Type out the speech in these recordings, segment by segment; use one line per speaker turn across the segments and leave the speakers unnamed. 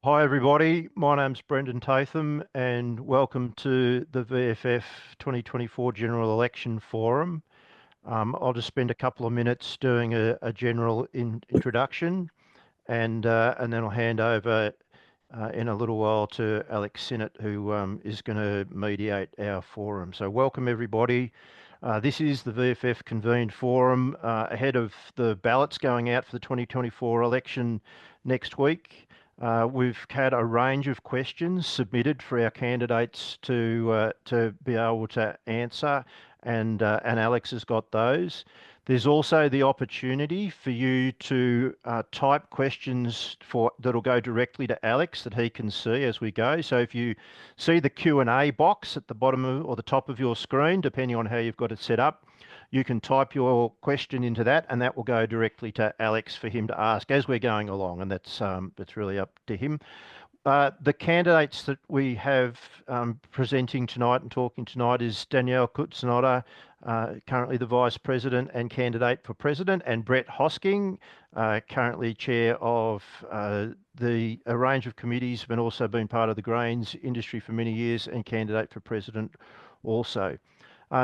Hi everybody, my name's Brendan Tatham and welcome to the VFF 2024 General Election Forum. I'll just spend a couple of minutes doing a general introduction and then I'll hand over in a little while to Alex Sinnott, who is going to mediate our forum. So welcome everybody. This is the VFF convened forum ahead of the ballots going out for the 2024 election next week. We've had a range of questions submitted for our candidates to be able to answer, and Alex has got those. There's also the opportunity for you to type questions that'll go directly to Alex that he can see as we go. So if you see the Q&A box at the bottom or the top of your screen, depending on how you've got it set up, you can type your question into that, and that will go directly to Alex for him to ask as we're going along, and that's really up to him. The candidates that we have presenting tonight and talking tonight is Danielle Kutsunoda, currently the Vice President and candidate for President, and Brett Hosking, currently Chair of a range of committees, but also been part of the grains industry for many years and candidate for President also.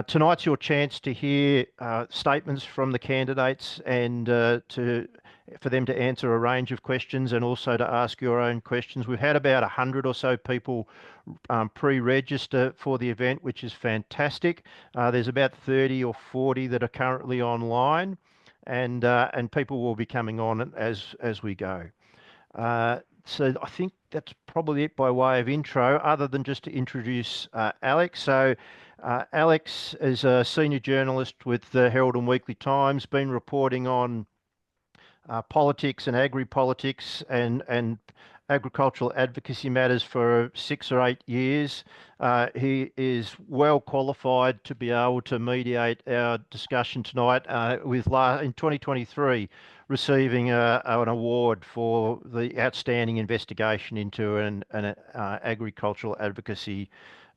Tonight's your chance to hear statements from the candidates and for them to answer a range of questions and also to ask your own questions. We've had about 100 or so people pre-register for the event, which is fantastic. There's about 30 or 40 that are currently online, and people will be coming on as we go. So I think that's probably it by way of intro, other than just to introduce Alex. So Alex is a senior journalist with the Herald and Weekly Times, been reporting on politics and agri-politics and agricultural advocacy matters for 6 or 8 years. He is well qualified to be able to mediate our discussion tonight, with in 2023 receiving an award for the outstanding investigation into an agricultural advocacy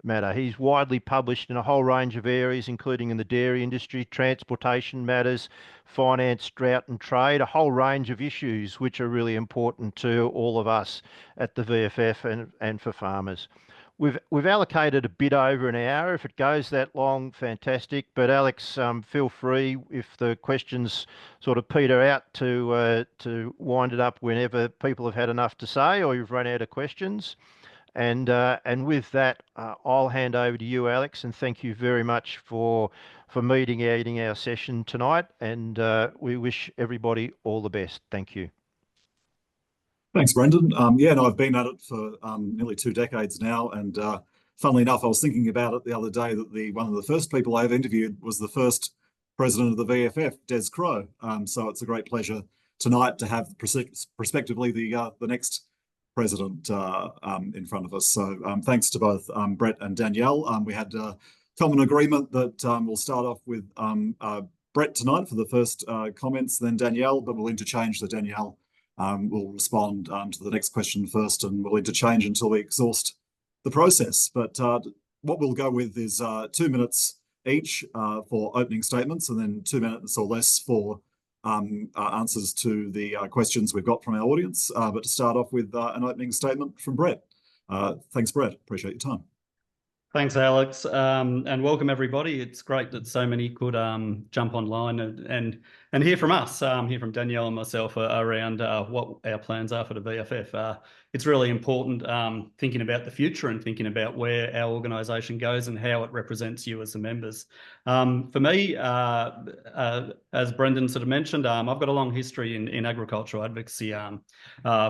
matter. He's widely published in a whole range of areas, including in the dairy industry, transportation matters, finance, drought and trade, a whole range of issues which are really important to all of us at the VFF and for farmers. We've allocated a bit over an hour. If it goes that long, fantastic. But Alex, feel free if the questions sort of peter out to wind it up whenever people have had enough to say or you've run out of questions. And with that, I'll hand over to you, Alex, and thank you very much for mediating our session tonight. And we wish everybody all the best. Thank you.
Thanks, Brendan. Yeah, no, I've been at it for nearly 2 decades now, and funnily enough, I was thinking about it the other day that one of the first people I ever interviewed was the first president of the VFF, Des Crow. So it's a great pleasure tonight to have prospectively the next president in front of us. So thanks to both Brett and Danielle. We had a common agreement that we'll start off with Brett tonight for the first comments, then Danielle, but we'll interchange. The Danielle will respond to the next question first, and we'll interchange until we exhaust the process. But what we'll go with is 2 minutes each for opening statements, and then 2 minutes or less for answers to the questions we've got from our audience. But to start off with an opening statement from Brett. Thanks, Brett. Appreciate your time.
Thanks, Alex, and welcome everybody. It's great that so many could jump online and hear from us, hear from Danielle and myself around what our plans are for the VFF. It's really important thinking about the future and thinking about where our organisation goes and how it represents you as the members. For me, as Brendan sort of mentioned, I've got a long history in agricultural advocacy,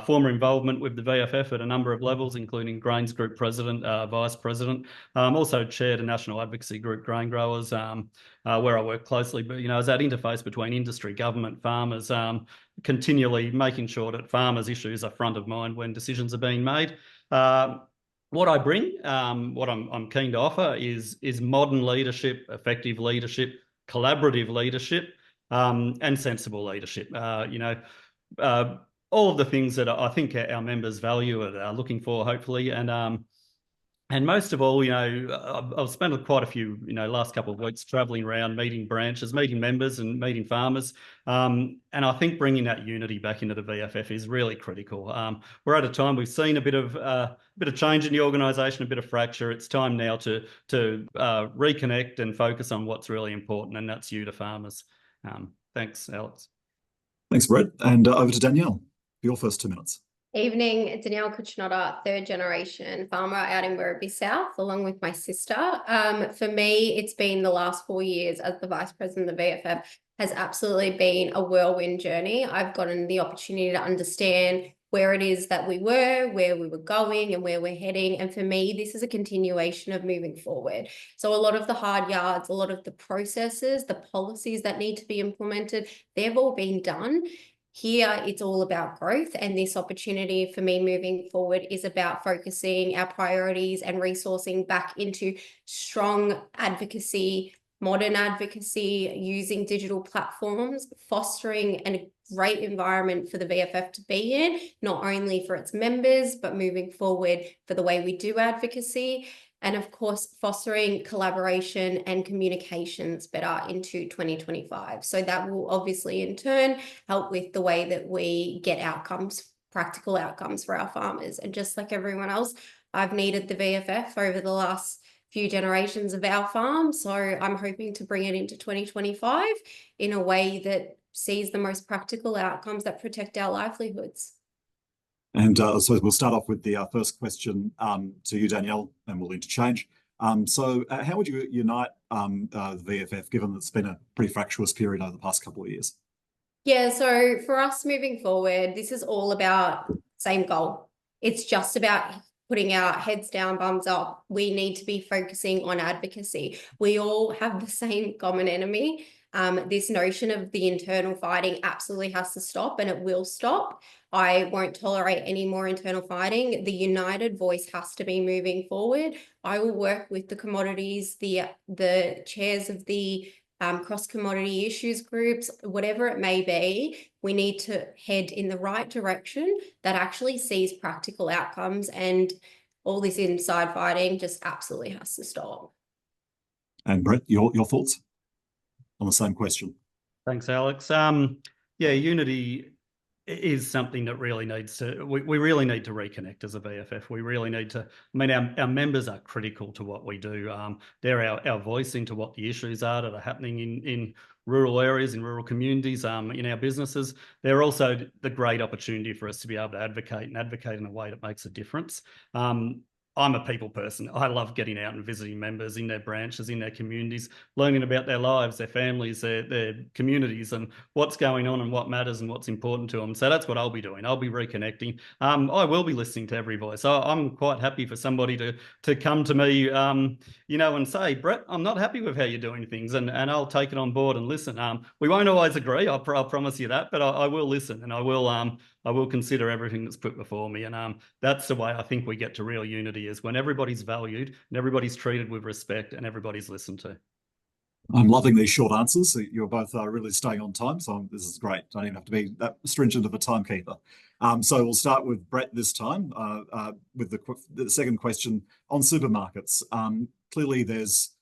former involvement with the VFF at a number of levels, including Grains Group President, Vice President, also chaired a national advocacy group, Grain Growers, where I work closely, but as that interface between industry, government, farmers, continually making sure that farmers' issues are front of mind when decisions are being made. What I bring, what I'm keen to offer is modern leadership, effective leadership, collaborative leadership, and sensible leadership. All of the things that I think our members value and are looking for, hopefully. And And most of all, I've spent quite a few, last couple of weeks traveling around, meeting branches, meeting members and meeting farmers. And I think bringing that unity back into the VFF is really critical. We're at a time we've seen a bit of change in the organisation, a bit of fracture. It's time now to reconnect and focus on what's really important, and that's you, the farmers. Thanks, Alex.
Thanks, Brett. And over to Danielle for your first 2 minutes.
Evening, Danielle Kuchnotta, third generation farmer out in Werribee South, along with my sister. For me, it's been the last 4 years as the Vice President of the VFF has absolutely been a whirlwind journey. I've gotten the opportunity to understand where it is that we were, where we were going and where we're heading. And for me, this is a continuation of moving forward. So a lot of the hard yards, a lot of the processes, the policies that need to be implemented, they've all been done. Here, it's all about growth, and this opportunity for me moving forward is about focusing our priorities and resourcing back into strong advocacy, modern advocacy, using digital platforms, fostering a great environment for the VFF to be in, not only for its members, but moving forward for the way we do advocacy. And of course, fostering collaboration and communications better into 2025. So that will obviously in turn help with the way that we get outcomes, practical outcomes for our farmers. And just like everyone else, I've needed the VFF over the last few generations of our farm. So I'm hoping to bring it into 2025 in a way that sees the most practical outcomes that protect our livelihoods.
And so we'll start off with the first question to you, Danielle, and we'll interchange. So how would you unite the VFF, given that it's been a pretty fractious period over the past couple of years?
Yeah, so for us moving forward, this is all about same goal. It's just about putting our heads down, bums up. We need to be focusing on advocacy. We all have the same common enemy. This notion of the internal fighting absolutely has to stop, and it will stop. I won't tolerate any more internal fighting. The united voice has to be moving forward. I will work with the commodities, the chairs of the cross-commodity issues groups, whatever it may be. We need to head in the right direction that actually sees practical outcomes, and all this inside fighting just absolutely has to stop.
And Brett, your thoughts on the same question?
Thanks, Alex. Yeah, unity is something that really needs to, we really need to reconnect as a VFF. We really need to, I mean, our members are critical to what we do. They're our voice into what the issues are that are happening in rural areas, in rural communities, in our businesses. They're also the great opportunity for us to be able to advocate in a way that makes a difference. I'm a people person. I love getting out and visiting members in their branches, in their communities, learning about their lives, their families, their communities, and what's going on and what matters and what's important to them. So that's what I'll be doing. I'll be reconnecting. I will be listening to every voice. I'm quite happy for somebody to come to me, and say, Brett, I'm not happy with how you're doing things, and I'll take it on board and listen. We won't always agree. I'll promise you that, but I will listen, and I will consider everything that's put before me. And that's the way I think we get to real unity, is when everybody's valued and everybody's treated with respect and everybody's listened to.
I'm loving these short answers. You're both really staying on time, so this is great. Don't even have to be that stringent of a timekeeper. So we'll start with Brett this time with the second question on supermarkets. Clearly there's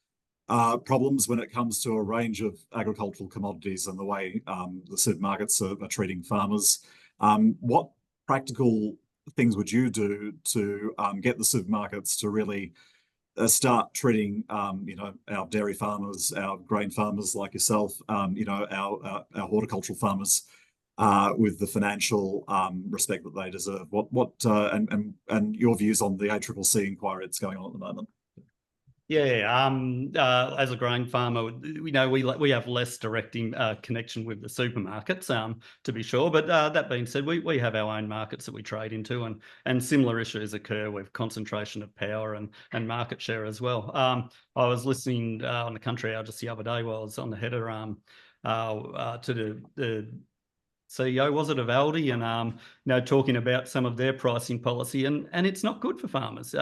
problems when it comes to a range of agricultural commodities and the way the supermarkets are treating farmers. What practical things would you do to get the supermarkets to really start treating, our dairy farmers, our grain farmers like yourself, our horticultural farmers with the financial respect that they deserve? And your views on the ACCC inquiry that's going on at the moment?
Yeah, as a grain farmer, we have less direct connection with the supermarkets, to be sure. But that being said, we have our own markets that we trade into, and similar issues occur with concentration of power and market share as well. I was listening on the Country Hour just the other day while I was on the header to the CEO, was it, of Aldi, and talking about some of their pricing policy, and it's not good for farmers.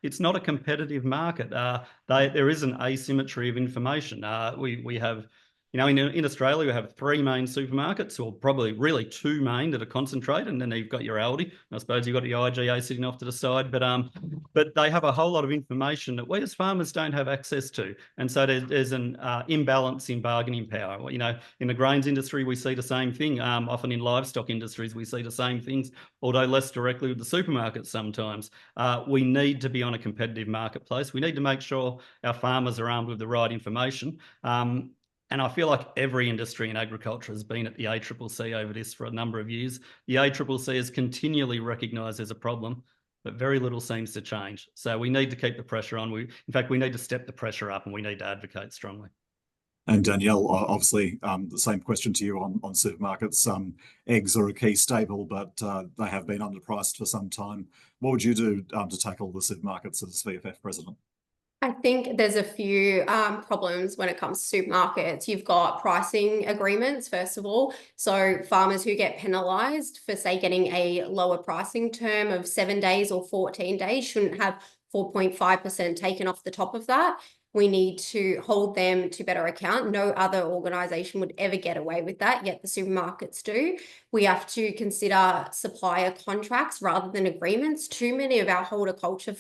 It's not a competitive market. There is an asymmetry of information. We have You know, in Australia, we have 3 main supermarkets, or probably really 2 main that are concentrated, and then you've got your Aldi. I suppose you've got your IGA sitting off to the side, but they have a whole lot of information that we as farmers don't have access to, and so there's an imbalance in bargaining power. You know, in the grains industry, we see the same thing. Often in livestock industries, we see the same things, although less directly with the supermarkets sometimes. We need to be on a competitive marketplace. We need to make sure our farmers are armed with the right information. And I feel like every industry in agriculture has been at the ACCC over this for a number of years. The ACCC has continually recognised there's a problem, but very little seems to change. So we need to keep the pressure on. In fact, we need to step the pressure up, and we need to advocate strongly.
And Danielle, obviously, the same question to you on supermarkets. Eggs are a key staple, but they have been underpriced for some time. What would you do to tackle the supermarkets as VFF president?
I think there's a few problems when it comes to supermarkets. You've got pricing agreements, first of all. So farmers who get penalised for, say, getting a lower pricing term of 7 days or 14 days shouldn't have 4.5% taken off the top of that. We need to hold them to better account. No other organisation would ever get away with that, yet the supermarkets do. We have to consider supplier contracts rather than agreements. Too many of our horticulture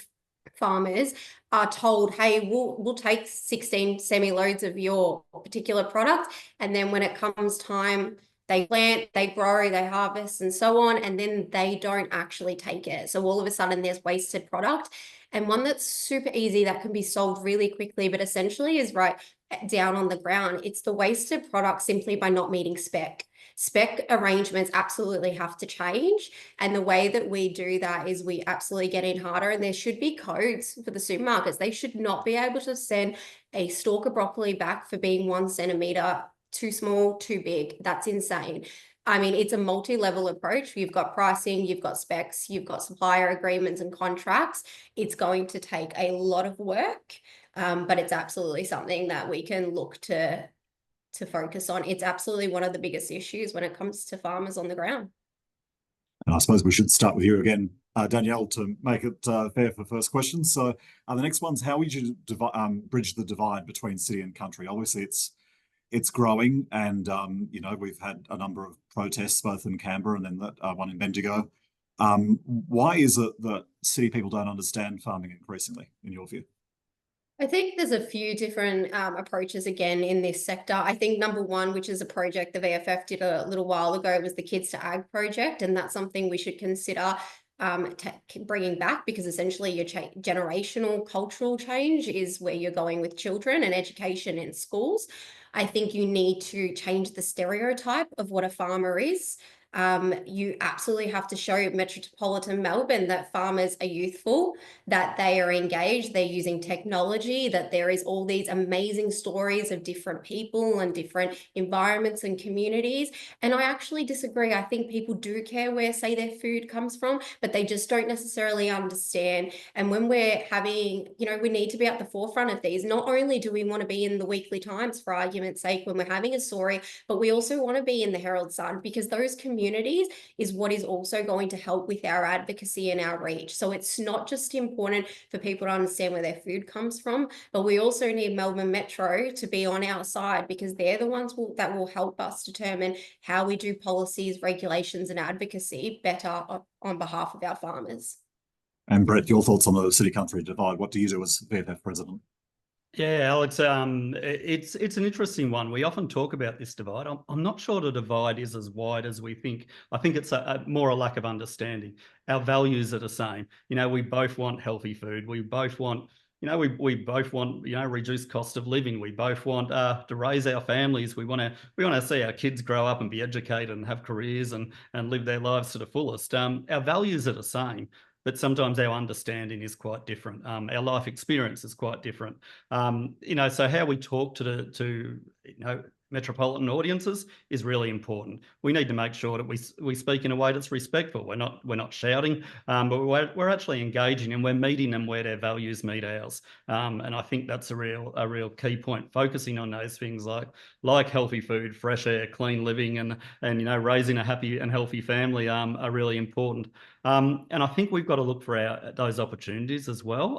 farmers are told, hey, we'll take 16 semi-loads of your particular product, and then when it comes time, they plant, they grow, they harvest, and so on, and then they don't actually take it. So all of a sudden there's wasted product. And one that's super easy that can be solved really quickly, but essentially is right down on the ground. It's the wasted product simply by not meeting spec. Spec arrangements absolutely have to change. And the way that we do that is we absolutely get in harder, and there should be codes for the supermarkets. They should not be able to send a stalk of broccoli back for being 1 centimetre too small, too big. That's insane. I mean, it's a multi-level approach. You've got pricing, you've got specs, you've got supplier agreements and contracts. It's going to take a lot of work, but it's absolutely something that we can look to focus on. It's absolutely one of the biggest issues when it comes to farmers on the ground.
And I suppose we should start with you again, Danielle, to make it fair for first questions. So the next one's, how would you bridge the divide between city and country? Obviously, it's growing, and you know, we've had a number of protests both in Canberra and then that one in Bendigo. Why is it that city people don't understand farming increasingly, in your view?
I think there's a few different approaches again in this sector. I think number one, which is a project the VFF did a little while ago, was the Kids to Ag project, and that's something we should consider bringing back, because essentially your generational cultural change is where you're going with children and education in schools. I think you need to change the stereotype of what a farmer is. You absolutely have to show metropolitan Melbourne that farmers are youthful, that they are engaged, they're using technology, that there is all these amazing stories of different people and different environments and communities. And I actually disagree. I think people do care where, say, their food comes from, but they just don't necessarily understand. And when we're having, you know, we need to be at the forefront of these. Not only do we want to be in the Weekly Times, for argument's sake, when we're having a story, but we also want to be in the Herald Sun, because those communities is what is also going to help with our advocacy and our reach. So it's not just important for people to understand where their food comes from, but we also need Melbourne Metro to be on our side, because they're the ones that will help us determine how we do policies, regulations, and advocacy better on behalf of our farmers.
And Brett, your thoughts on the city-country divide? What do you do as VFF president?
Yeah, Alex, it's an interesting one. We often talk about this divide. I'm not sure the divide is as wide as we think. I think it's more a lack of understanding. Our values are the same. You know, we both want healthy food. We both want, you know, we both want, you know, reduced cost of living. We both want to raise our families. We want to see our kids grow up and be educated and have careers and live their lives to the fullest. Our values are the same, but sometimes our understanding is quite different. Our life experience is quite different. You know, so how we talk to you know, metropolitan audiences is really important. We need to make sure that we speak in a way that's respectful. We're not shouting, but we're actually engaging, and we're meeting them where their values meet ours. And I think that's a real key point. Focusing on those things like healthy food, fresh air, clean living, and you know, raising a happy and healthy family are really important. And I think we've got to look for those opportunities as well.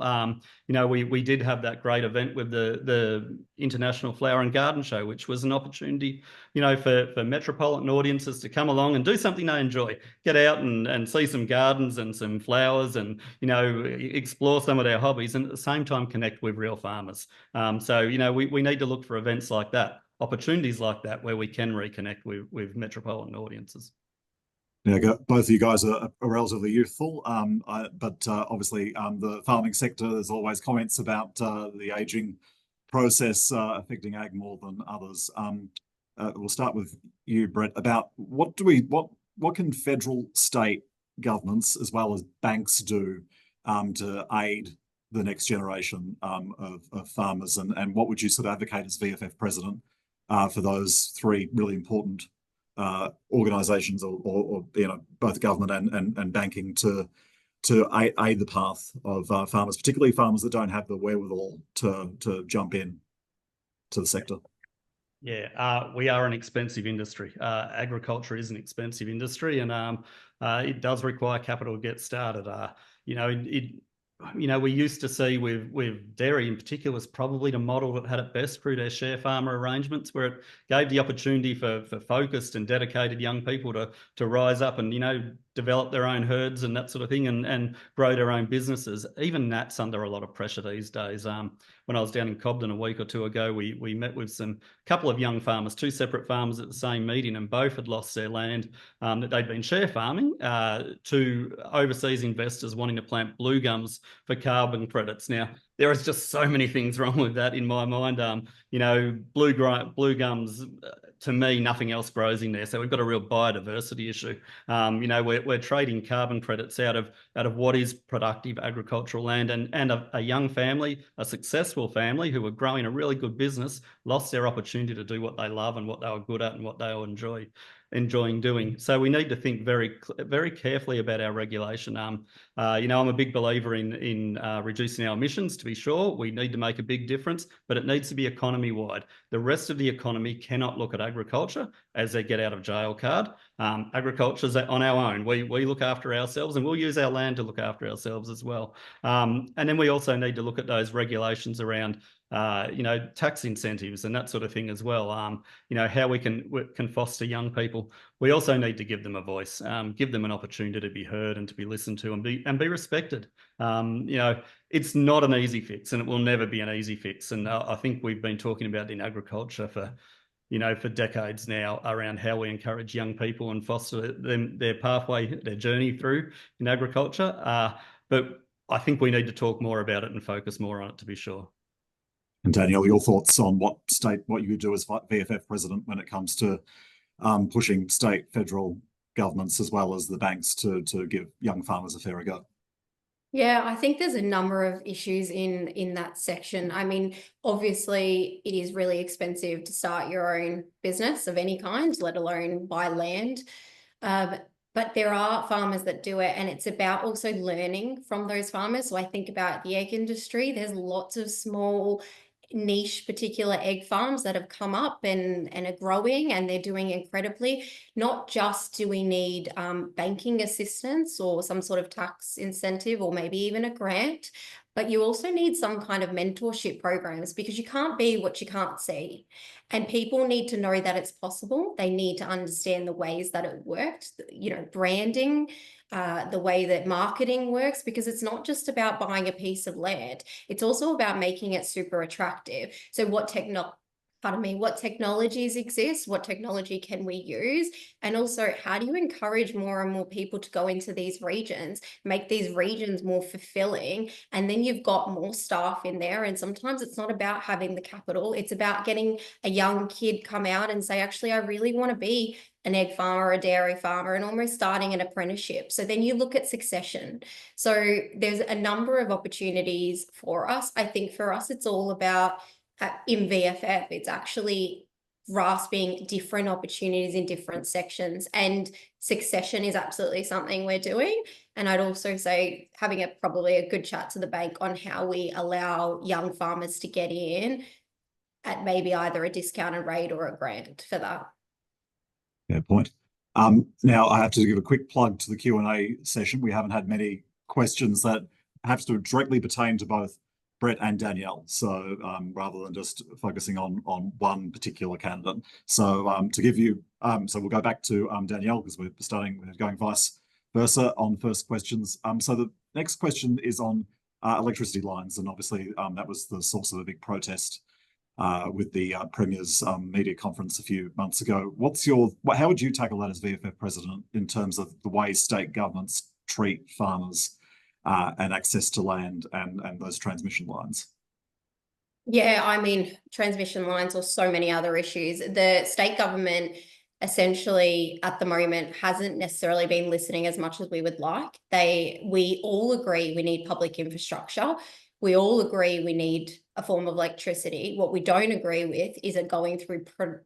You know, we did have that great event with the International Flower and Garden Show, which was an opportunity, you know, for metropolitan audiences to come along and do something they enjoy, get out and see some gardens and some flowers and, you know, explore some of their hobbies and at the same time connect with real farmers. So, you know, we need to look for events like that, opportunities like that, where we can reconnect with metropolitan audiences.
Yeah, both of you guys are relatively youthful, but obviously the farming sector, there's always comments about the aging process affecting ag more than others. We'll start with you, Brett, about what can federal, state governments as well as banks do to aid the next generation of farmers, and what would you sort of advocate as VFF president for those three really important organizations or you know, both government and banking to aid the path of farmers, particularly farmers that don't have the wherewithal to jump in to the sector?
Yeah, we are an expensive industry. Agriculture is an expensive industry, and it does require capital to get started. You know, you know, we used to see with dairy in particular was probably the model that had it best through their share farmer arrangements, where it gave the opportunity for focused and dedicated young people to rise up and, you know, develop their own herds and that sort of thing and grow their own businesses. Even that's under a lot of pressure these days. When I was down in Cobden a week or two ago, we met with a couple of young farmers, two separate farmers at the same meeting, and both had lost their land that they'd been share farming to overseas investors wanting to plant blue gums for carbon credits. Now, there is just so many things wrong with that in my mind. You know, blue gums, to me, nothing else grows in there. So we've got a real biodiversity issue. You know, we're trading carbon credits out of what is productive agricultural land, and a young family, a successful family who were growing a really good business, lost their opportunity to do what they love and what they were good at and what they were enjoying doing. So we need to think very carefully about our regulation. You know, I'm a big believer in reducing our emissions, to be sure. We need to make a big difference, but it needs to be economy-wide. The rest of the economy cannot look at agriculture as their get out of jail card. Agriculture's on our own. We look after ourselves, and we'll use our land to look after ourselves as well. And then we also need to look at those regulations around you know, tax incentives and that sort of thing as well. You know, how we can foster young people. We also need to give them a voice, give them an opportunity to be heard and to be listened to and be respected. You know, it's not an easy fix, and it will never be an easy fix. And I think we've been talking about in agriculture for decades now around how we encourage young people and foster their pathway, their journey through in agriculture. But I think we need to talk more about it and focus more on it, to be sure.
And Danielle, your thoughts on what you would do as VFF president when it comes to pushing state, federal governments as well as the banks to give young farmers a fairer go?
Yeah, I think there's a number of issues in that section. I mean, obviously, it is really expensive to start your own business of any kind, let alone buy land. But there are farmers that do it, and it's about also learning from those farmers. So I think about the egg industry. There's lots of small niche particular egg farms that have come up and are growing, and they're doing incredibly. Not just do we need banking assistance or some sort of tax incentive or maybe even a grant, but you also need some kind of mentorship programs, because you can't be what you can't see. And people need to know that it's possible. They need to understand the ways that it worked, you know, branding, the way that marketing works, because it's not just about buying a piece of land. It's also about making it super attractive. So what technologies exist? What technology can we use? And also, how do you encourage more and more people to go into these regions, make these regions more fulfilling? And then you've got more staff in there. And sometimes it's not about having the capital. It's about getting a young kid come out and say, actually, I really want to be an egg farmer or a dairy farmer, and almost starting an apprenticeship. So then you look at succession. So there's a number of opportunities for us. I think for us, it's all about in VFF, it's actually grasping different opportunities in different sections, and succession is absolutely something we're doing. And I'd also say having probably a good chat to the bank on how we allow young farmers to get in at maybe either a discounted rate or a grant for that.
Yeah, point. Now I have to give a quick plug to the Q&A session. We haven't had many questions that have to directly pertain to both Brett and Danielle. So rather than just focusing on one particular candidate. So to give you, so we'll go back to Danielle because we're going vice versa on first questions. So the next question is on electricity lines, and obviously that was the source of a big protest with the Premier's media conference a few months ago. How would you tackle that as VFF president in terms of the way state governments treat farmers and access to land and those transmission lines?
Yeah, I mean, transmission lines or so many other issues. The state government essentially at the moment hasn't necessarily been listening as much as we would like. We all agree we need public infrastructure. We all agree we need a form of electricity. What we don't agree with is it going through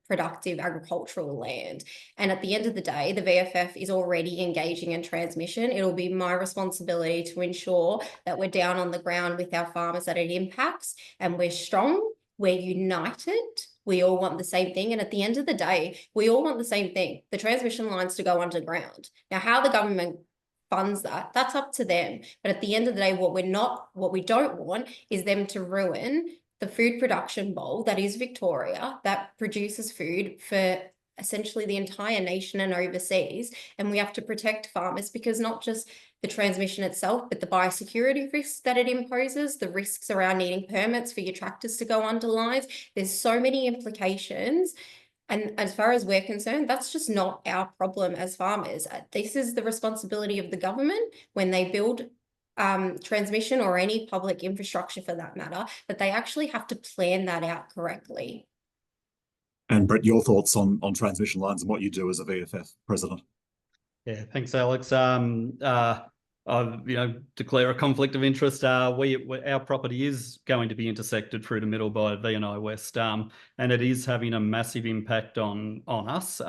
productive agricultural land. And at the end of the day, the VFF is already engaging in transmission. It'll be my responsibility to ensure that we're down on the ground with our farmers that it impacts, and we're strong, we're united. We all want the same thing. And at the end of the day, we all want the same thing, the transmission lines to go underground. Now, how the government funds that's up to them. But at the end of the day, what we don't want is them to ruin the food production bowl that is Victoria, that produces food for essentially the entire nation and overseas. And we have to protect farmers because not just the transmission itself, but the biosecurity risks that it imposes, the risks around needing permits for your tractors to go under lines. There's so many implications. And as far as we're concerned, that's just not our problem as farmers. This is the responsibility of the government when they build transmission or any public infrastructure for that matter, that they actually have to plan that out correctly.
And Brett, your thoughts on transmission lines and what you do as a VFF president?
Yeah, thanks, Alex. I declare a conflict of interest. Our property is going to be intersected through the middle by V&I West, and it is having a massive impact on us.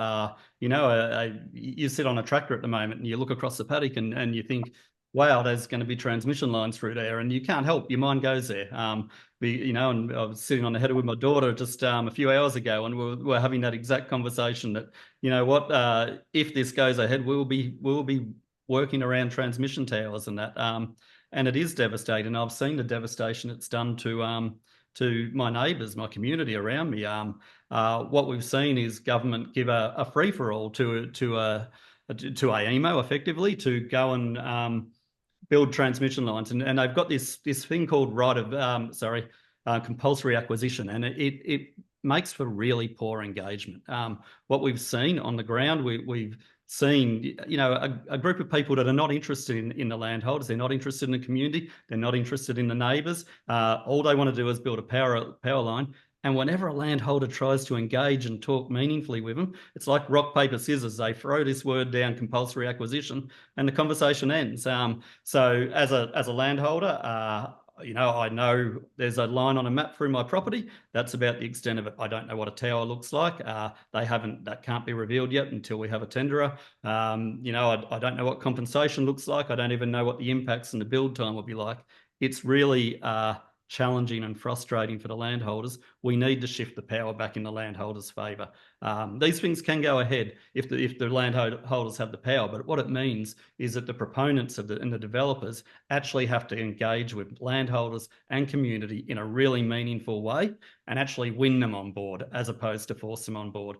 You sit on a tractor at the moment and you look across the paddock and you think, wow, there's going to be transmission lines through there, and you can't help, your mind goes there. And I was sitting on the header with my daughter just a few hours ago, and we're having that exact conversation that, if this goes ahead, we'll be working around transmission towers and that, and it is devastating. I've seen the devastation it's done to my neighbours, my community around me. What we've seen is government give a free for all to AEMO effectively to go and build transmission lines, and they've got this thing called compulsory acquisition, and it makes for really poor engagement. What we've seen on the ground, we've seen, a group of people that are not interested in the landholders. They're not interested in the community. They're not interested in the neighbours. All they want to do is build a power line. And whenever a landholder tries to engage and talk meaningfully with them, it's like rock, paper, scissors. They throw this word down, compulsory acquisition, and the conversation ends. So as a landholder, I know there's a line on a map through my property. That's about the extent of it. I don't know what a tower looks like. That can't be revealed yet until we have a tenderer. I don't know what compensation looks like. I don't even know what the impacts and the build time will be like. It's really challenging and frustrating for the landholders. We need to shift the power back in the landholders' favour. These things can go ahead if the landholders have the power, but what it means is that the proponents and the developers actually have to engage with landholders and community in a really meaningful way and actually win them on board as opposed to force them on board.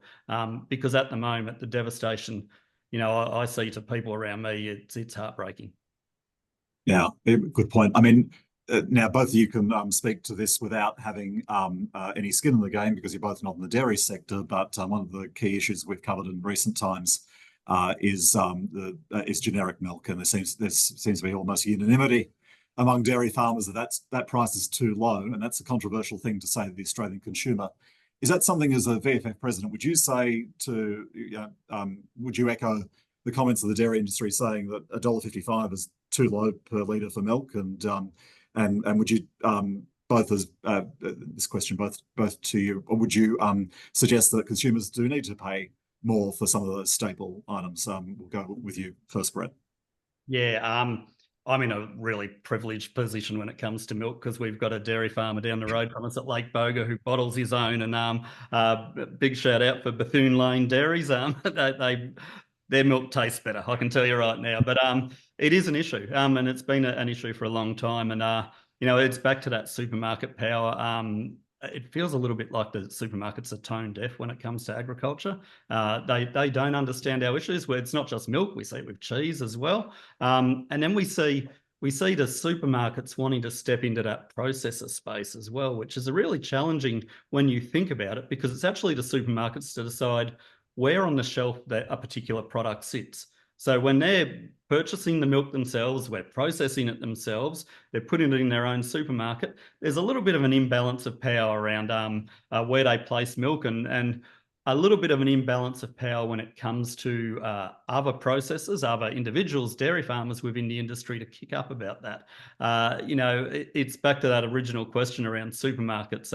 Because at the moment, the devastation, I see to people around me, it's heartbreaking.
Yeah, good point. I mean, now both of you can speak to this without having any skin in the game because you're both not in the dairy sector, but one of the key issues we've covered in recent times is generic milk, and there seems to be almost unanimity among dairy farmers that price is too low, and that's a controversial thing to say to the Australian consumer. Is that something as a VFF president, would you say would you echo the comments of the dairy industry saying that $1.55 is too low per litre for milk, and would you this question both to you, or would you suggest that consumers do need to pay more for some of those staple items? We'll go with you first, Brett.
Yeah, I'm in a really privileged position when it comes to milk because we've got a dairy farmer down the road from us at Lake Boga who bottles his own, and big shout out for Bethune Lane Dairies. their milk tastes better. I can tell you right now. But it is an issue, and it's been an issue for a long time. And you know, it's back to that supermarket power. It feels a little bit like the supermarkets are tone deaf when it comes to agriculture. They don't understand our issues. Where it's not just milk, we see it with cheese as well. And then we see the supermarkets wanting to step into that processor space as well, which is really challenging when you think about it, because it's actually the supermarkets to decide where on the shelf that a particular product sits. So when they're purchasing the milk themselves, we're processing it themselves, they're putting it in their own supermarket, there's a little bit of an imbalance of power around where they place milk, and a little bit of an imbalance of power when it comes to other processors, other individuals, dairy farmers within the industry to kick up about that. You know, it's back to that original question around supermarkets.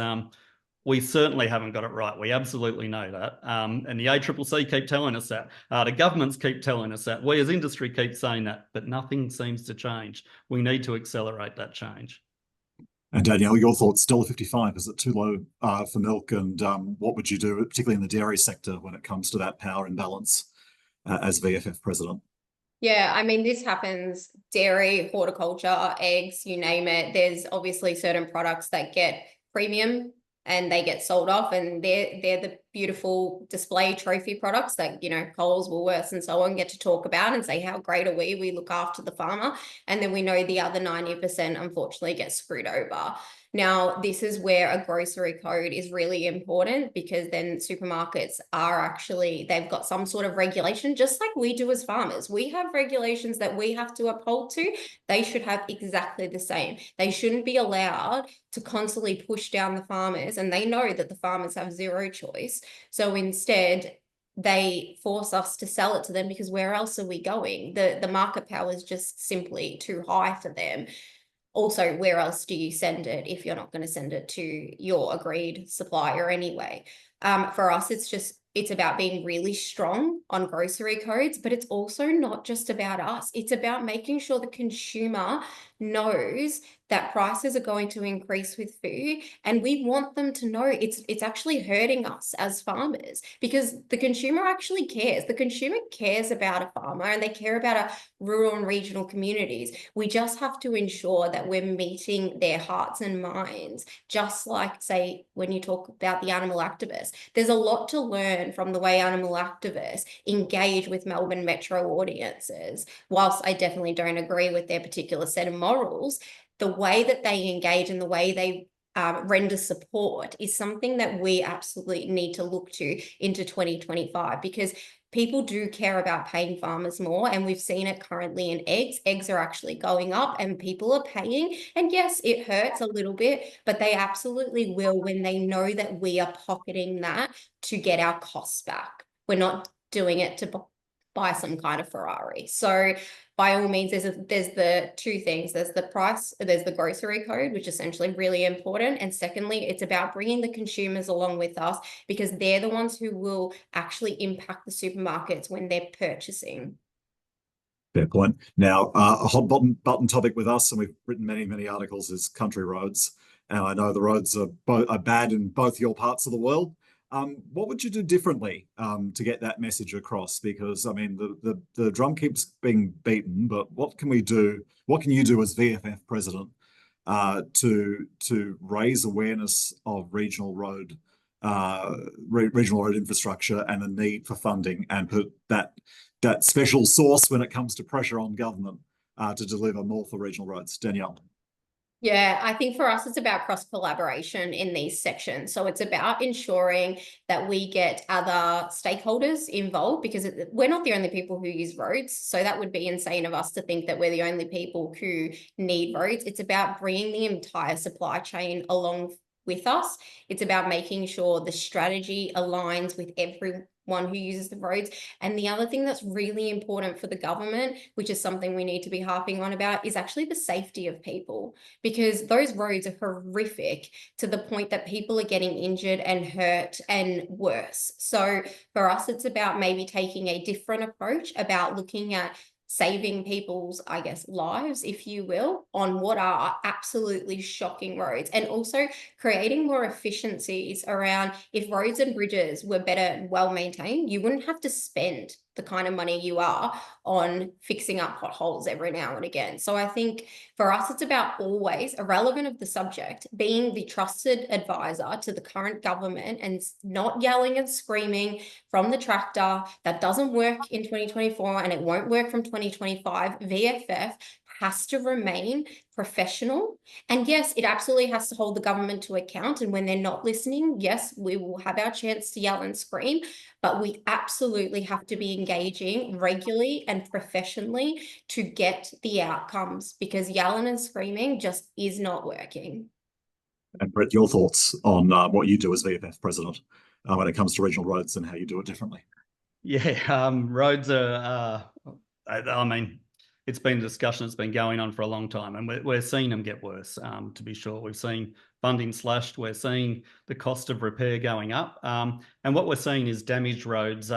We certainly haven't got it right. We absolutely know that. And the ACCC keep telling us that. The governments keep telling us that. We as industry keep saying that, but nothing seems to change. We need to accelerate that change.
And Danielle, your thoughts, $1.55, is it too low for milk? And what would you do, particularly in the dairy sector, when it comes to that power imbalance as VFF president?
Yeah, I mean, this happens, dairy, horticulture, eggs, you name it. There's obviously certain products that get premium and they get sold off, and they're the beautiful display trophy products that, you know, Coles, Woolworths and so on get to talk about and say how great are we look after the farmer. And then we know the other 90% unfortunately get screwed over. Now, this is where a grocery code is really important, because then supermarkets are actually, they've got some sort of regulation, just like we do as farmers. We have regulations that we have to uphold to. They should have exactly the same. They shouldn't be allowed to constantly push down the farmers, and they know that the farmers have zero choice. So instead, they force us to sell it to them, because where else are we going? The market power is just simply too high for them. Also, where else do you send it if you're not going to send it to your agreed supplier anyway? For us, it's about being really strong on grocery codes, but it's also not just about us. It's about making sure the consumer knows that prices are going to increase with food, and we want them to know it's actually hurting us as farmers, because the consumer actually cares. The consumer cares about a farmer, and they care about our rural and regional communities. We just have to ensure that we're meeting their hearts and minds, just like, say, when you talk about the animal activists. There's a lot to learn from the way animal activists engage with Melbourne Metro audiences. Whilst I definitely don't agree with their particular set of morals, the way that they engage and the way they render support is something that we absolutely need to look to into 2025, because people do care about paying farmers more, and we've seen it currently in eggs. Eggs are actually going up and people are paying, and yes, it hurts a little bit, but they absolutely will when they know that we are pocketing that to get our costs back. We're not doing it to buy some kind of Ferrari. So by all means, there's the two things. There's the price, there's the grocery code, which is essentially really important. And secondly, it's about bringing the consumers along with us, because they're the ones who will actually impact the supermarkets when they're purchasing.
Fair point. Now, a hot button topic with us, and we've written many articles, is country roads. And I know the roads are bad in both your parts of the world. What would you do differently to get that message across? Because I mean, the drum keeps being beaten, but what can we do? What can you do as VFF president to raise awareness of regional road infrastructure and the need for funding, and put that special sauce when it comes to pressure on government to deliver more for regional roads? Danielle.
Yeah, I think for us, it's about cross-collaboration in these sections. So it's about ensuring that we get other stakeholders involved, because we're not the only people who use roads. So that would be insane of us to think that we're the only people who need roads. It's about bringing the entire supply chain along with us. It's about making sure the strategy aligns with everyone who uses the roads. And the other thing that's really important for the government, which is something we need to be harping on about, is actually the safety of people, because those roads are horrific to the point that people are getting injured and hurt and worse. So for us, it's about maybe taking a different approach, about looking at saving people's, I guess, lives, if you will, on what are absolutely shocking roads, and also creating more efficiencies around, if roads and bridges were better and well maintained, you wouldn't have to spend the kind of money you are on fixing up potholes every now and again. So I think for us, it's about always, irrelevant of the subject, being the trusted advisor to the current government and not yelling and screaming from the tractor. That doesn't work in 2024 and it won't work from 2025. VFF has to remain professional. And yes, it absolutely has to hold the government to account. And when they're not listening, yes, we will have our chance to yell and scream, but we absolutely have to be engaging regularly and professionally to get the outcomes, because yelling and screaming just is not working.
And Brett, your thoughts on what you do as VFF president when it comes to regional roads and how you do it differently?
Yeah, roads are, I mean, it's been a discussion that's been going on for a long time, and we're seeing them get worse, to be sure. We've seen funding slashed. We're seeing the cost of repair going up. And what we're seeing is damaged roads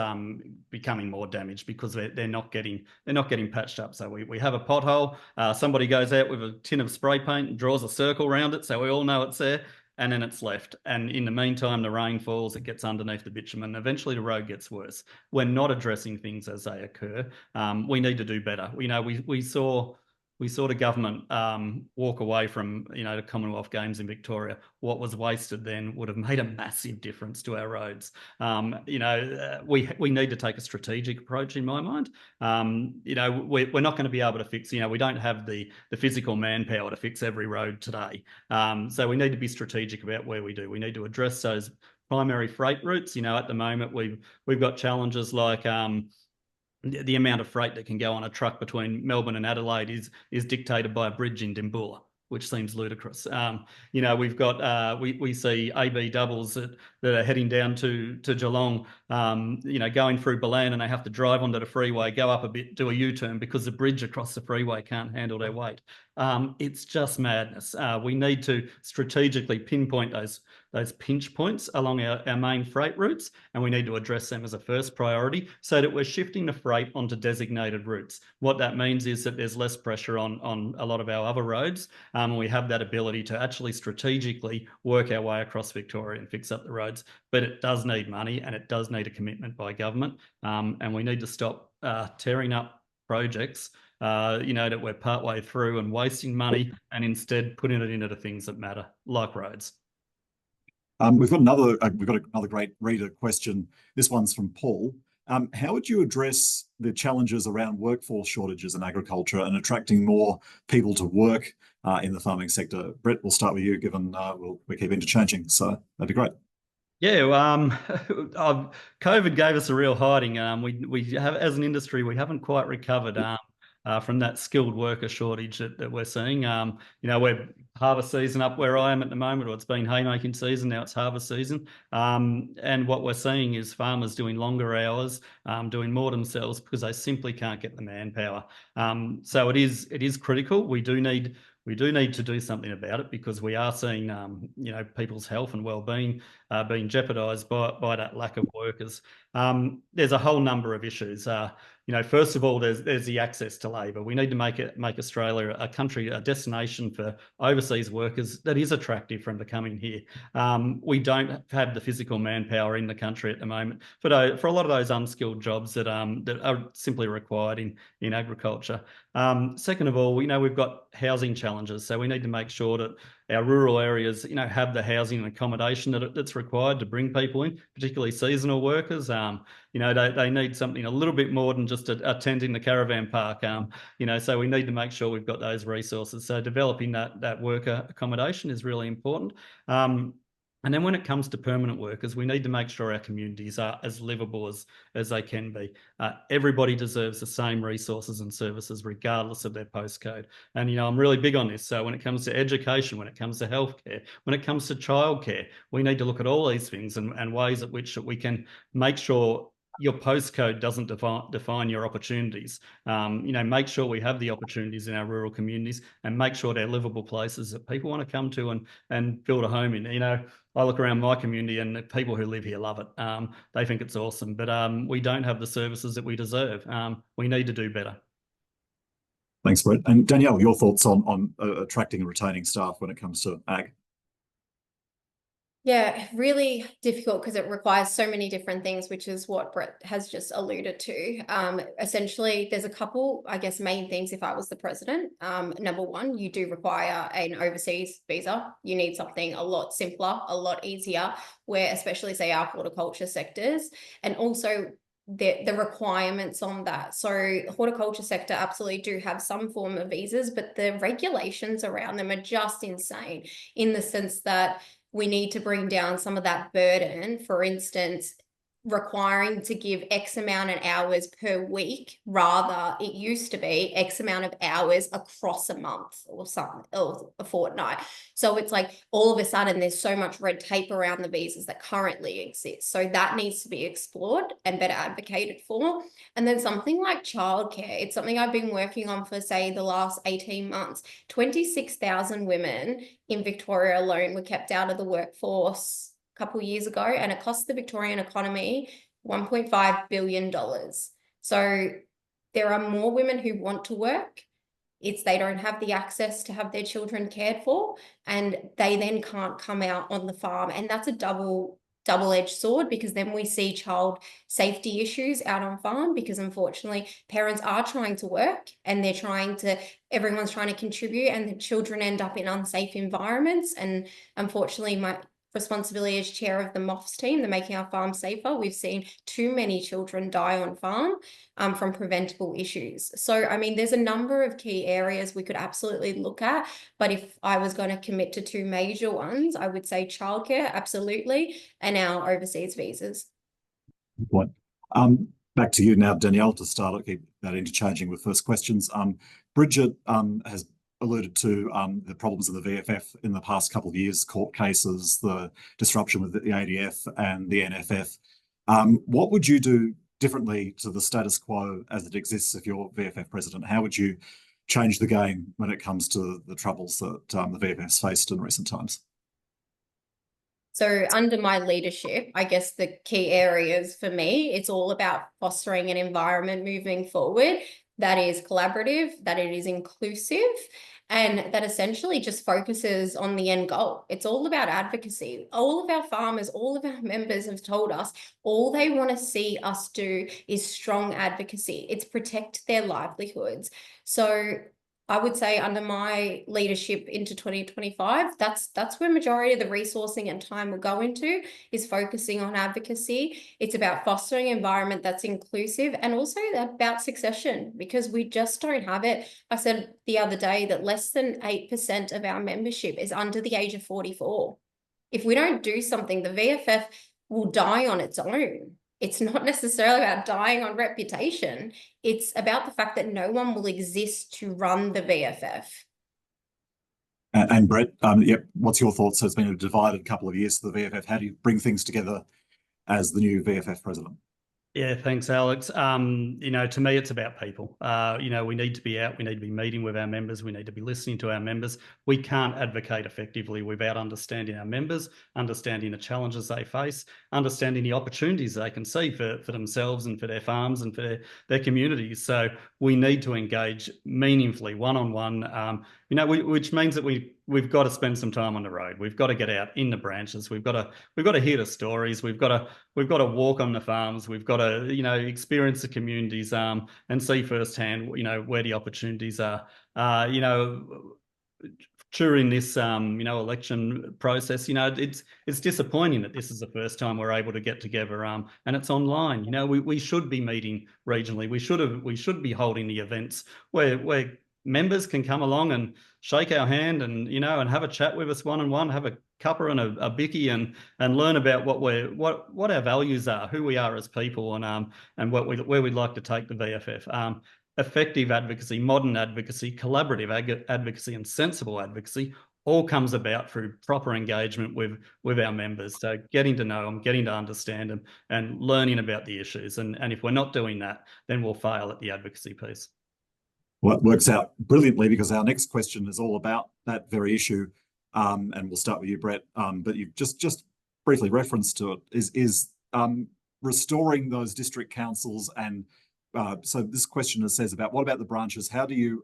becoming more damaged because they're not getting patched up. So we have a pothole, somebody goes out with a tin of spray paint and draws a circle around it, so we all know it's there, and then it's left. And in the meantime, the rain falls, it gets underneath the bitumen, eventually the road gets worse. We're not addressing things as they occur. We need to do better. We saw the government walk away from, the Commonwealth Games in Victoria. What was wasted then would have made a massive difference to our roads. We need to take a strategic approach, in my mind. We're not going to be able to fix, we don't have the physical manpower to fix every road today. So we need to be strategic about where we do. We need to address those primary freight routes. At the moment, we've got challenges like the amount of freight that can go on a truck between Melbourne and Adelaide is dictated by a bridge in Dimboola, which seems ludicrous. We've got we see AB doubles that are heading down to Geelong, going through Balan, and they have to drive onto the freeway, go up a bit, do a U-turn because the bridge across the freeway can't handle their weight. It's just madness. We need to strategically pinpoint those pinch points along our main freight routes, and we need to address them as a first priority so that we're shifting the freight onto designated routes. What that means is that there's less pressure on a lot of our other roads. We have that ability to actually strategically work our way across Victoria and fix up the roads, but it does need money and it does need a commitment by government. And we need to stop tearing up projects that we're partway through and wasting money, and instead putting it into the things that matter, like roads.
We've got another great reader question. This one's from Paul. How would you address the challenges around workforce shortages in agriculture and attracting more people to work in the farming sector? Brett, we'll start with you, given we keep interchanging, so that'd be great.
Yeah, COVID gave us a real hiding. We have, as an industry, we haven't quite recovered from that skilled worker shortage that we're seeing. We're harvest season up where I am at the moment, or it's been haymaking season, now it's harvest season. And what we're seeing is farmers doing longer hours, doing more themselves because they simply can't get the manpower. So it is critical. We do need to do something about it, because we are seeing, people's health and well-being being jeopardised by that lack of workers. There's a whole number of issues. First of all, there's the access to labour. We need to make Australia a destination for overseas workers that is attractive for them to come in here. We don't have the physical manpower in the country at the moment for a lot of those unskilled jobs that are simply required in agriculture. Second of all, we've got housing challenges, so we need to make sure that our rural areas, have the housing and accommodation that's required to bring people in, particularly seasonal workers. They need something a little bit more than just attending the caravan park. So we need to make sure we've got those resources. So developing that worker accommodation is really important. And then when it comes to permanent workers, we need to make sure our communities are as livable as they can be. Everybody deserves the same resources and services regardless of their postcode. And, I'm really big on this. So when it comes to education, when it comes to healthcare, when it comes to childcare, we need to look at all these things and ways at which we can make sure your postcode doesn't define your opportunities. Make sure we have the opportunities in our rural communities and make sure they're livable places that people want to come to and build a home in. I look around my community and the people who live here love it. They think it's awesome, but we don't have the services that we deserve. We need to do better.
Thanks, Brett. And Danielle, your thoughts on attracting and retaining staff when it comes to ag?
Yeah, really difficult because it requires so many different things, which is what Brett has just alluded to. Essentially, there's a couple, I guess, main things if I was the president. Number one, you do require an overseas visa. You need something a lot simpler, a lot easier, where especially say our horticulture sectors, and also the requirements on that. So horticulture sector absolutely do have some form of visas, but the regulations around them are just insane in the sense that we need to bring down some of that burden. For instance, requiring to give X amount of hours per week, rather it used to be X amount of hours across a month or something, or a fortnight. So it's like all of a sudden there's so much red tape around the visas that currently exist. So that needs to be explored and better advocated for. And then something like childcare, it's something I've been working on for say the last 18 months. 26,000 women in Victoria alone were kept out of the workforce couple of years ago, and it cost the Victorian economy $1.5 billion. So there are more women who want to work. It's they don't have the access to have their children cared for, and they then can't come out on the farm. And that's a double-edged sword, because then we see child safety issues out on farm, because unfortunately parents are trying to work and everyone's trying to contribute, and the children end up in unsafe environments. And unfortunately, my responsibility as chair of the MOFS team, the Making Our Farm Safer, we've seen too many children die on farm from preventable issues. So, I mean, there's a number of key areas we could absolutely look at, but if I was going to commit to two major ones, I would say childcare, absolutely, and our overseas visas.
Good point. Back to you now, Danielle, to start. I'll keep that interchanging with first questions. Bridget has alluded to the problems of the VFF in the past couple of years, court cases, the disruption with the ADF and the NFF. What would you do differently to the status quo as it exists if you're VFF president? How would you change the game when it comes to the troubles that the VFF's faced in recent times?
So under my leadership, I guess the key areas for me, it's all about fostering an environment moving forward that is collaborative, that it is inclusive, and that essentially just focuses on the end goal. It's all about advocacy. All of our farmers, all of our members have told us all they want to see us do is strong advocacy. It's protect their livelihoods. So I would say under my leadership into 2025, that's where majority of the resourcing and time will go into, is focusing on advocacy. It's about fostering an environment that's inclusive, and also about succession, because we just don't have it. I said the other day that less than 8% of our membership is under the age of 44. If we don't do something, the VFF will die on its own. It's not necessarily about dying on reputation. It's about the fact that no one will exist to run the VFF.
And Brett, what's your thoughts? So it's been a divided couple of years for the VFF. How do you bring things together as the new VFF president?
Yeah, thanks, Alex. To me, it's about people. We need to be out. We need to be meeting with our members. We need to be listening to our members. We can't advocate effectively without understanding our members, understanding the challenges they face, understanding the opportunities they can see for themselves and for their farms and for their communities. So we need to engage meaningfully, one-on-one, which means that we've got to spend some time on the road. We've got to get out in the branches. We've got to hear the stories. We've got to walk on the farms. We've got to experience the communities and see firsthand where the opportunities are. During this election process, it's disappointing that this is the first time we're able to get together and it's online. We should be meeting regionally. We should be holding the events where members can come along and shake our hand and and have a chat with us one-on-one, have a cuppa and a bicky and learn about what our values are, who we are as people, and where we'd like to take the VFF. Effective advocacy, modern advocacy, collaborative advocacy, and sensible advocacy all comes about through proper engagement with our members. So getting to know them, getting to understand them, and learning about the issues. And if we're not doing that, then we'll fail at the advocacy piece.
Well, it works out brilliantly, because our next question is all about that very issue. And we'll start with you, Brett. But you've just briefly referenced to it, is restoring those district councils. And so this question says about, what about the branches? How do you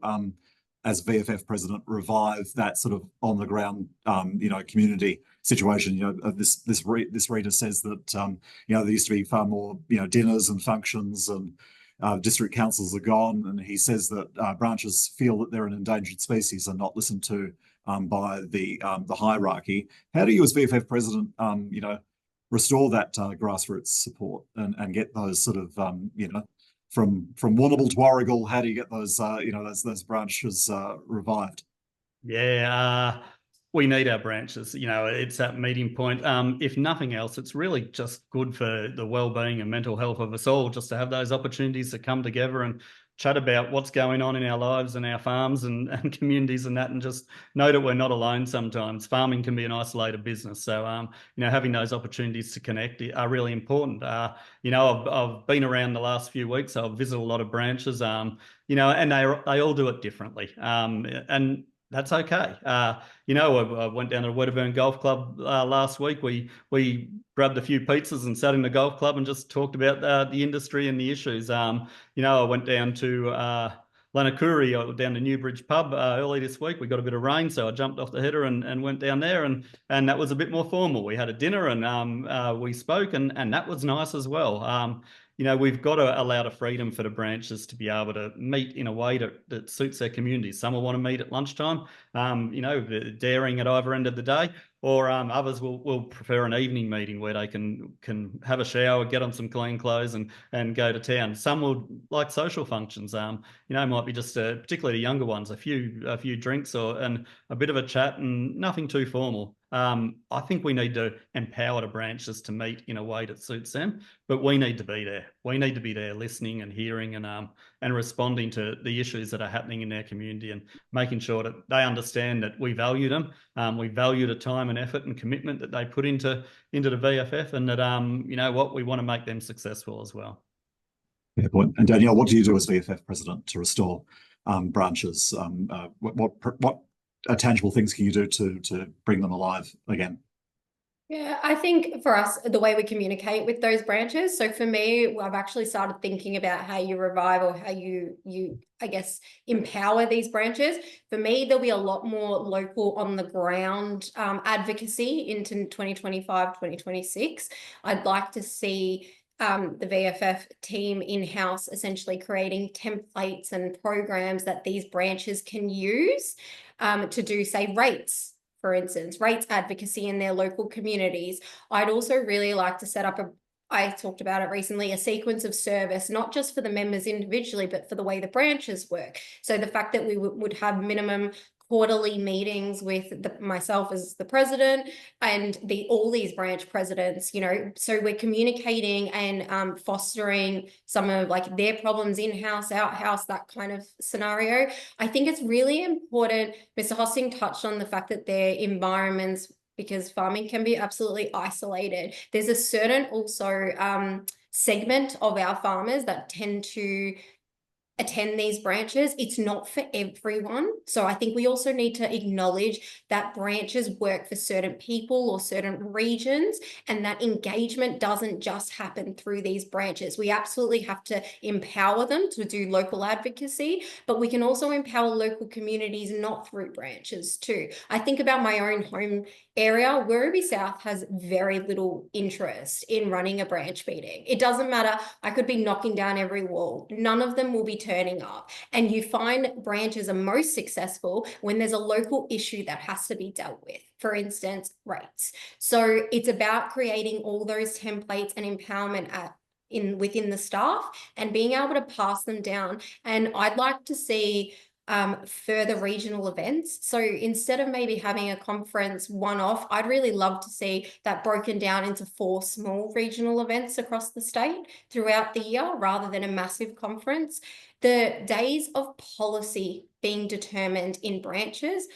as VFF president, revive that sort of on the ground, community situation. This reader says that, there used to be far more, dinners and functions, and district councils are gone. And he says that branches feel that they're an endangered species and not listened to by the hierarchy. How do you, as VFF president, restore that grassroots support and get those sort of, from Warrnambool to Warragul, how do you get those, those branches revived?
Yeah, we need our branches. It's that meeting point. If nothing else, it's really just good for the well-being and mental health of us all, just to have those opportunities to come together and chat about what's going on in our lives and our farms and communities and that, and just know that we're not alone sometimes. Farming can be an isolated business. So, having those opportunities to connect are really important. I've been around the last few weeks. I've visited a lot of branches, and they all do it differently. And that's okay. I went down to the Wedderburn Golf Club last week. We grabbed a few pizzas and sat in the golf club and just talked about the industry and the issues. I went down to Lanakuri, down to Newbridge Pub early this week. We got a bit of rain, so I jumped off the header and went down there, and that was a bit more formal. We had a dinner and we spoke, and that was nice as well. We've got to allow the freedom for the branches to be able to meet in a way that suits their communities. Some will want to meet at lunchtime, daring at either end of the day, or others will prefer an evening meeting where they can have a shower, get on some clean clothes and go to town. Some will like social functions, might be just particularly the younger ones, a few drinks and a bit of a chat and nothing too formal. I think we need to empower the branches to meet in a way that suits them, but we need to be there. We need to be there listening and hearing and responding to the issues that are happening in their community, and making sure that they understand that we value them. We value the time and effort and commitment that they put into the VFF, and that, we want to make them successful as well.
Fair point. And Danielle, what do you do as VFF president to restore branches? What tangible things can you do to bring them alive again?
Yeah, I think for us, the way we communicate with those branches. So for me, I've actually started thinking about how you revive, or how you I guess, empower these branches. For me, there'll be a lot more local on the ground advocacy into 2025, 2026. I'd like to see the VFF team in-house essentially creating templates and programs that these branches can use to do, say, rates. For instance, rates advocacy in their local communities. I'd also really like to set up I talked about it recently, a sequence of service, not just for the members individually, but for the way the branches work. So the fact that we would have minimum quarterly meetings with myself as the president and all these branch presidents, so we're communicating and fostering some of like their problems in-house, out-house, that kind of scenario. I think it's really important. Mr. Hosting touched on the fact that their environments, because farming can be absolutely isolated. There's a certain also segment of our farmers that tend to attend these branches. It's not for everyone. So I think we also need to acknowledge that branches work for certain people or certain regions, and that engagement doesn't just happen through these branches. We absolutely have to empower them to do local advocacy, but we can also empower local communities not through branches too. I think about my own home area. Werribee South has very little interest in running a branch meeting. It doesn't matter. I could be knocking down every wall. None of them will be turning up. And you find branches are most successful when there's a local issue that has to be dealt with. For instance, rates. So it's about creating all those templates and empowerment within the staff and being able to pass them down. And I'd like to see further regional events. So instead of maybe having a conference one-off, I'd really love to see that broken down into 4 small regional events across the state throughout the year, rather than a massive conference. The days of policy being determined in branches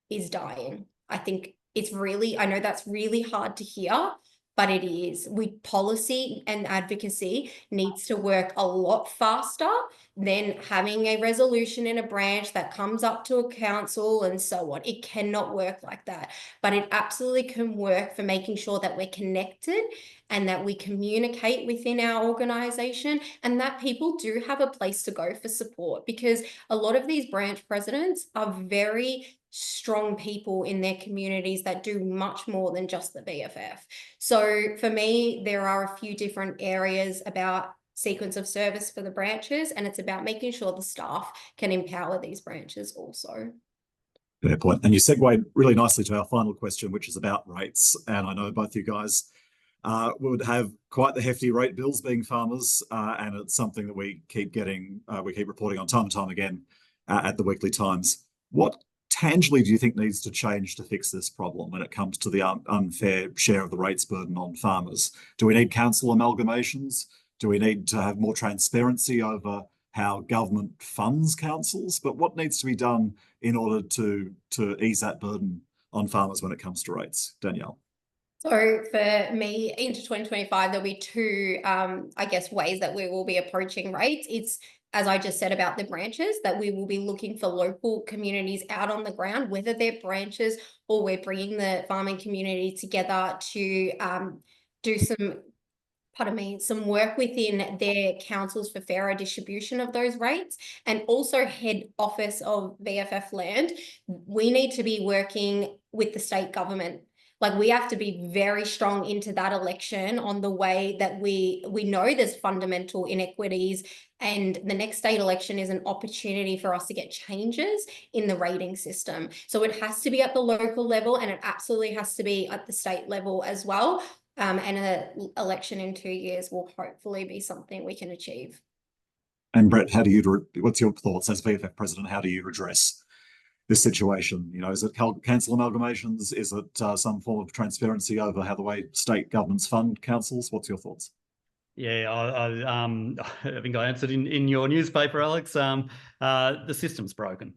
is dying. I think I know that's really hard to hear, but it is. Policy and advocacy needs to work a lot faster then having a resolution in a branch that comes up to a council and so on. It cannot work like that, but it absolutely can work for making sure that we're connected and that we communicate within our organisation, and that people do have a place to go for support, because a lot of these branch presidents are very strong people in their communities that do much more than just the VFF. So for me, there are a few different areas about sequence of service for the branches, and it's about making sure the staff can empower these branches also.
Fair point. And you segued really nicely to our final question, which is about rates. And I know both you guys would have quite the hefty rate bills being farmers, and it's something that we keep getting, we keep reporting on time and time again at the Weekly Times. What tangibly do you think needs to change to fix this problem when it comes to the unfair share of the rates burden on farmers? Do we need council amalgamations? Do we need to have more transparency over how government funds councils? But what needs to be done in order to ease that burden on farmers when it comes to rates? Danielle.
So for me, into 2025, there'll be two, I guess, ways that we will be approaching rates. It's, as I just said about the branches, that we will be looking for local communities out on the ground, whether they're branches or we're bringing the farming community together to do some work within their councils for fairer distribution of those rates, and also head office of VFF land. We need to be working with the state government. Like, we have to be very strong into that election on the way that we know there's fundamental inequities, and the next state election is an opportunity for us to get changes in the rating system. So it has to be at the local level, and it absolutely has to be at the state level as well. And an election in 2 years will hopefully be something we can achieve.
And Brett, what's your thoughts as VFF president? How do you address this situation? You know, is it council amalgamations? Is it some form of transparency over how the way state governments fund councils? What's your thoughts?
Yeah, I think I answered in your newspaper, Alex. The system's broken.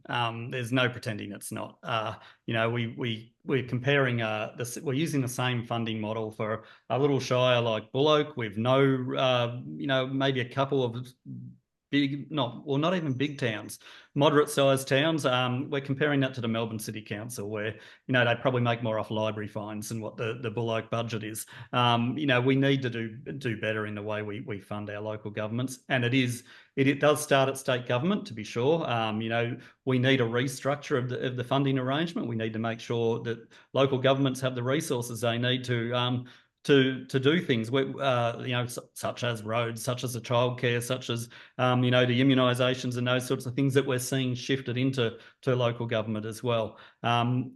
There's no pretending it's not. You know, we're comparing we're using the same funding model for a little shire like Bullock with no, you know, maybe a couple of not even big towns, moderate-sized towns. We're comparing that to the Melbourne City Council, where, you know, they probably make more off library fines than what the Bullock budget is. You know, we need to do better in the way we fund our local governments, and it does start at state government, to be sure. You know, we need a restructure of the funding arrangement. We need to make sure that local governments have the resources they need to do things, you know, such as roads, such as the childcare, such as, you know, the immunisations and those sorts of things that we're seeing shifted into local government as well.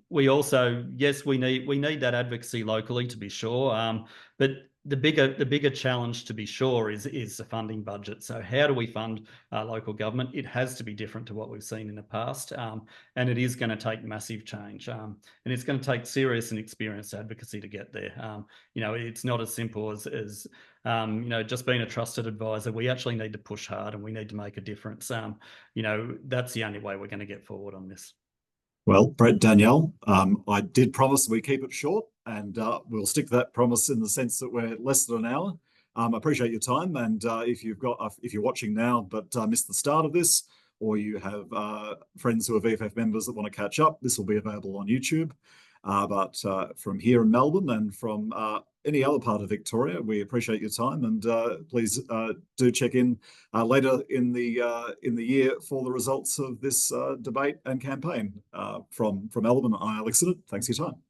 We also, yes, we need that advocacy locally, to be sure, but the bigger challenge, to be sure, is the funding budget. So how do we fund local government? It has to be different to what we've seen in the past, and it is going to take massive change, and it's going to take serious and experienced advocacy to get there. You know, it's not as simple as you know, just being a trusted advisor. We actually need to push hard, and we need to make a difference. You know, that's the only way we're going to get forward on this.
Well, Brett, Danielle, I did promise we keep it short, and we'll stick to that promise in the sense that we're less than an hour. I appreciate your time, and if you're watching now but missed the start of this, or you have friends who are VFF members that want to catch up, this will be available on YouTube. But from here in Melbourne and from any other part of Victoria, we appreciate your time, and please do check in later in the year for the results of this debate and campaign. From Melbourne, I'm Alex Sinnott. Thanks for your time.